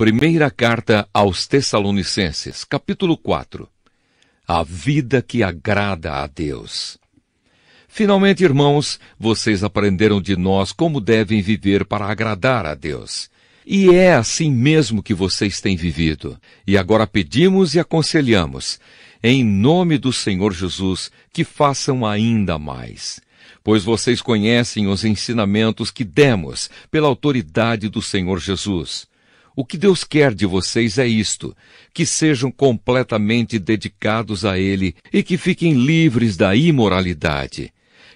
Primeira carta aos Tessalonicenses, capítulo 4. A vida que agrada a Deus. Finalmente, irmãos, vocês aprenderam de nós como devem viver para agradar a Deus. E é assim mesmo que vocês têm vivido. E agora pedimos e aconselhamos, em nome do Senhor Jesus, que façam ainda mais. Pois vocês conhecem os ensinamentos que demos pela autoridade do Senhor Jesus. O que Deus quer de vocês é isto, que sejam completamente dedicados a Ele e que fiquem livres da imoralidade.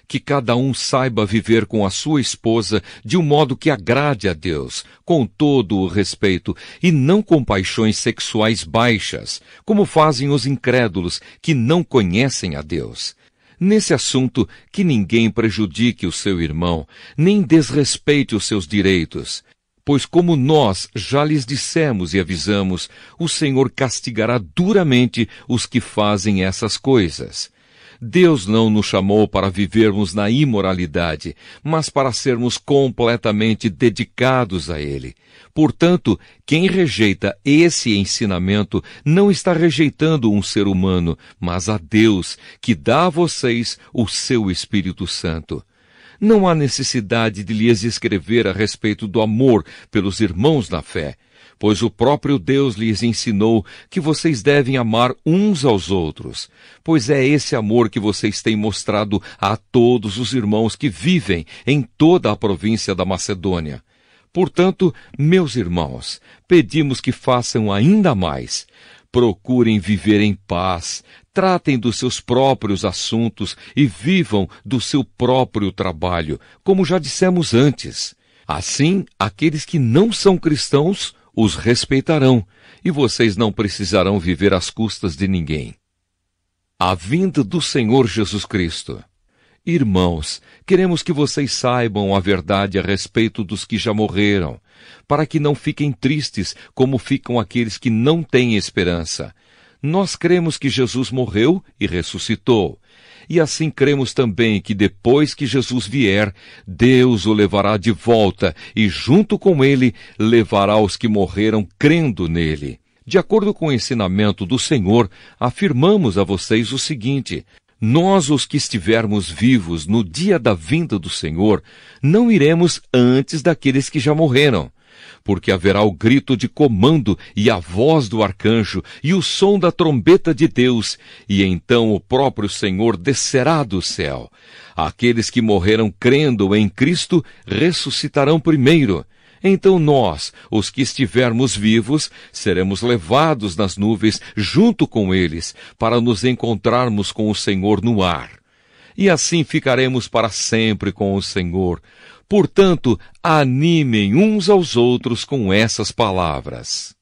Que cada um saiba viver com a sua esposa de um modo que agrade a Deus, com todo o respeito, e não com paixões sexuais baixas, como fazem os incrédulos que não conhecem a Deus. Nesse assunto, que ninguém prejudique o seu irmão, nem desrespeite os seus direitos. Pois como nós já lhes dissemos e avisamos, o Senhor castigará duramente os que fazem essas coisas. Deus não nos chamou para vivermos na imoralidade, mas para sermos completamente dedicados a Ele. Portanto, quem rejeita esse ensinamento não está rejeitando um ser humano, mas a Deus, que dá a vocês o seu Espírito Santo. Não há necessidade de lhes escrever a respeito do amor pelos irmãos na fé, pois o próprio Deus lhes ensinou que vocês devem amar uns aos outros, pois é esse amor que vocês têm mostrado a todos os irmãos que vivem em toda a província da Macedônia. Portanto, meus irmãos, pedimos que façam ainda mais. Procurem viver em paz, tratem dos seus próprios assuntos e vivam do seu próprio trabalho, como já dissemos antes. Assim, aqueles que não são cristãos os respeitarão, e vocês não precisarão viver às custas de ninguém. A vinda do Senhor Jesus Cristo. Irmãos, queremos que vocês saibam a verdade a respeito dos que já morreram, para que não fiquem tristes como ficam aqueles que não têm esperança. Nós cremos que Jesus morreu e ressuscitou. E assim cremos também que depois que Jesus vier, Deus o levará de volta e junto com ele levará os que morreram crendo nele. De acordo com o ensinamento do Senhor, afirmamos a vocês o seguinte: nós, os que estivermos vivos no dia da vinda do Senhor, não iremos antes daqueles que já morreram. Porque haverá o grito de comando e a voz do arcanjo e o som da trombeta de Deus, e então o próprio Senhor descerá do céu. Aqueles que morreram crendo em Cristo ressuscitarão primeiro. Então nós, os que estivermos vivos, seremos levados nas nuvens junto com eles, para nos encontrarmos com o Senhor no ar. E assim ficaremos para sempre com o Senhor. Portanto, animem uns aos outros com essas palavras.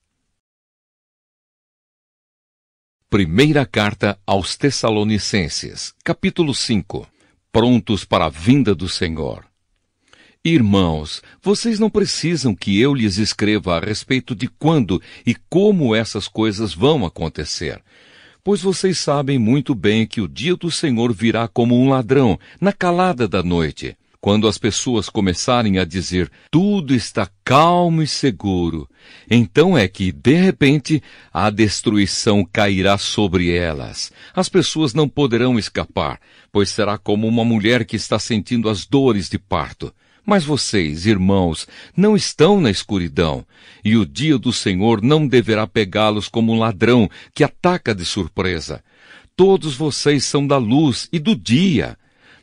Primeira carta aos Tessalonicenses, capítulo 5. Prontos para a vinda do Senhor. Irmãos, vocês não precisam que eu lhes escreva a respeito de quando e como essas coisas vão acontecer, pois vocês sabem muito bem que o dia do Senhor virá como um ladrão, na calada da noite, quando as pessoas começarem a dizer, tudo está calmo e seguro. Então é que, de repente, a destruição cairá sobre elas. As pessoas não poderão escapar, pois será como uma mulher que está sentindo as dores de parto. Mas vocês, irmãos, não estão na escuridão, e o dia do Senhor não deverá pegá-los como um ladrão que ataca de surpresa. Todos vocês são da luz e do dia.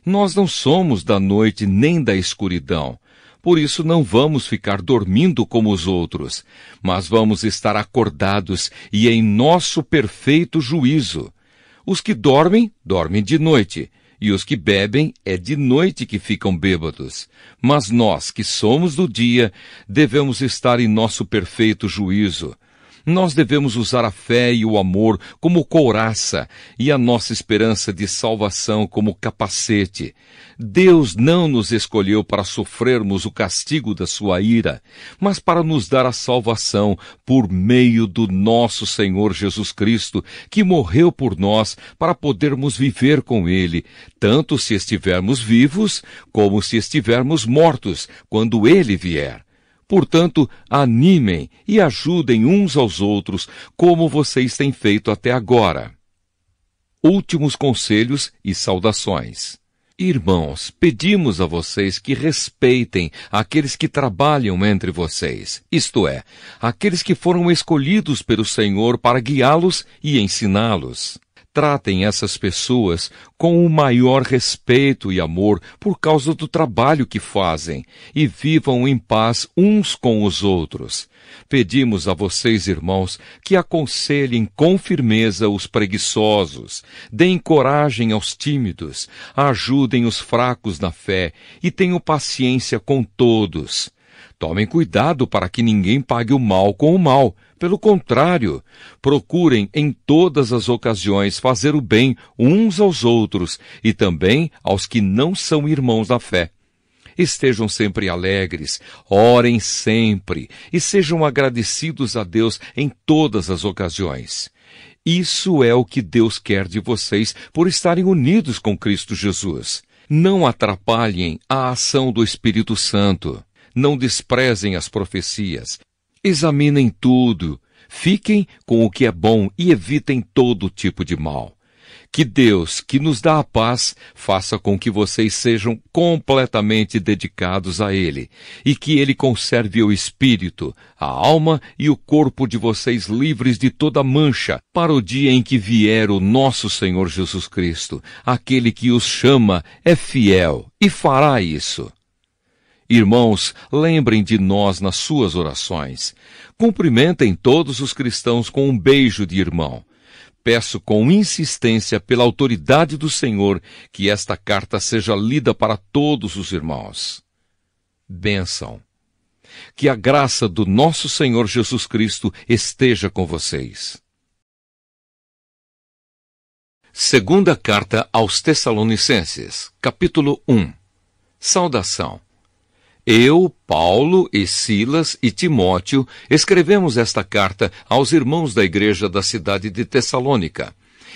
Nós não somos da noite nem da escuridão. Por isso não vamos ficar dormindo como os outros, mas vamos estar acordados e em nosso perfeito juízo. Os que dormem, dormem de noite. E os que bebem, é de noite que ficam bêbados. Mas nós, que somos do dia, devemos estar em nosso perfeito juízo. Nós devemos usar a fé e o amor como couraça e a nossa esperança de salvação como capacete. Deus não nos escolheu para sofrermos o castigo da sua ira, mas para nos dar a salvação por meio do nosso Senhor Jesus Cristo, que morreu por nós para podermos viver com Ele, tanto se estivermos vivos como se estivermos mortos, quando Ele vier. Portanto, animem e ajudem uns aos outros, como vocês têm feito até agora. Últimos conselhos e saudações. Irmãos, pedimos a vocês que respeitem aqueles que trabalham entre vocês, isto é, aqueles que foram escolhidos pelo Senhor para guiá-los e ensiná-los. Tratem essas pessoas com o maior respeito e amor por causa do trabalho que fazem e vivam em paz uns com os outros. Pedimos a vocês, irmãos, que aconselhem com firmeza os preguiçosos, deem coragem aos tímidos, ajudem os fracos na fé e tenham paciência com todos. Tomem cuidado para que ninguém pague o mal com o mal. Pelo contrário, procurem em todas as ocasiões fazer o bem uns aos outros e também aos que não são irmãos da fé. Estejam sempre alegres, orem sempre e sejam agradecidos a Deus em todas as ocasiões. Isso é o que Deus quer de vocês por estarem unidos com Cristo Jesus. Não atrapalhem a ação do Espírito Santo. Não desprezem as profecias. Examinem tudo, fiquem com o que é bom e evitem todo tipo de mal. Que Deus, que nos dá a paz, faça com que vocês sejam completamente dedicados a Ele e que Ele conserve o espírito, a alma e o corpo de vocês livres de toda mancha para o dia em que vier o nosso Senhor Jesus Cristo. Aquele que os chama é fiel e fará isso. Irmãos, lembrem de nós nas suas orações. Cumprimentem todos os cristãos com um beijo de irmão. Peço com insistência pela autoridade do Senhor que esta carta seja lida para todos os irmãos. Bênção. Que a graça do nosso Senhor Jesus Cristo esteja com vocês. Segunda carta aos Tessalonicenses, capítulo 1. Saudação. Eu, Paulo e Silas e Timóteo escrevemos esta carta aos irmãos da igreja da cidade de Tessalônica,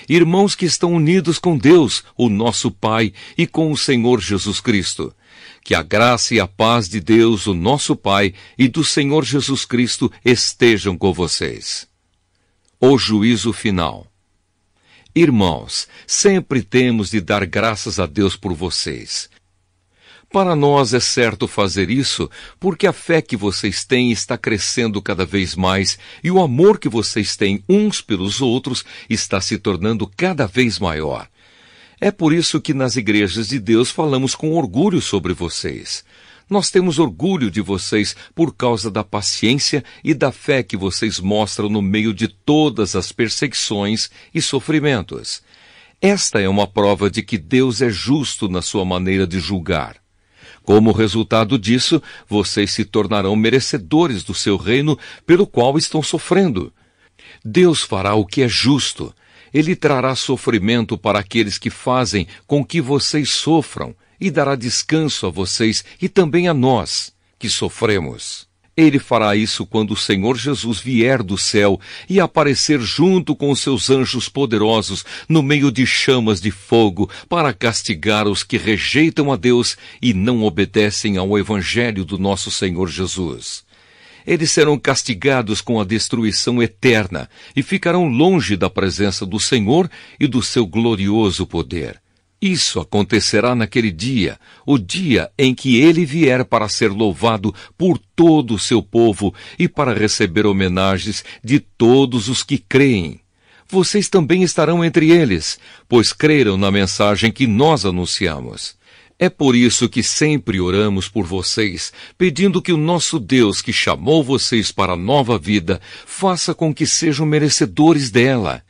irmãos que estão unidos com Deus, o nosso Pai, e com o Senhor Jesus Cristo. Que a graça e a paz de Deus, o nosso Pai, e do Senhor Jesus Cristo estejam com vocês. O juízo final. Irmãos, sempre temos de dar graças a Deus por vocês. Para nós é certo fazer isso, porque a fé que vocês têm está crescendo cada vez mais e o amor que vocês têm uns pelos outros está se tornando cada vez maior. É por isso que nas igrejas de Deus falamos com orgulho sobre vocês. Nós temos orgulho de vocês por causa da paciência e da fé que vocês mostram no meio de todas as perseguições e sofrimentos. Esta é uma prova de que Deus é justo na sua maneira de julgar. Como resultado disso, vocês se tornarão merecedores do seu reino pelo qual estão sofrendo. Deus fará o que é justo. Ele trará sofrimento para aqueles que fazem com que vocês sofram e dará descanso a vocês e também a nós, que sofremos. Ele fará isso quando o Senhor Jesus vier do céu e aparecer junto com os seus anjos poderosos no meio de chamas de fogo para castigar os que rejeitam a Deus e não obedecem ao Evangelho do nosso Senhor Jesus. Eles serão castigados com a destruição eterna e ficarão longe da presença do Senhor e do seu glorioso poder. Isso acontecerá naquele dia, o dia em que ele vier para ser louvado por todo o seu povo e para receber homenagens de todos os que creem. Vocês também estarão entre eles, pois creram na mensagem que nós anunciamos. É por isso que sempre oramos por vocês, pedindo que o nosso Deus, que chamou vocês para a nova vida, faça com que sejam merecedores dela.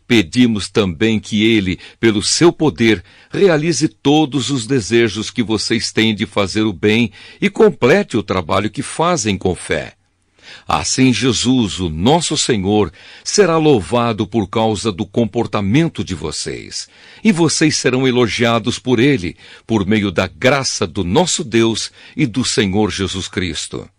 Pedimos também que Ele, pelo seu poder, realize todos os desejos que vocês têm de fazer o bem e complete o trabalho que fazem com fé. Assim Jesus, o nosso Senhor, será louvado por causa do comportamento de vocês, e vocês serão elogiados por Ele, por meio da graça do nosso Deus e do Senhor Jesus Cristo.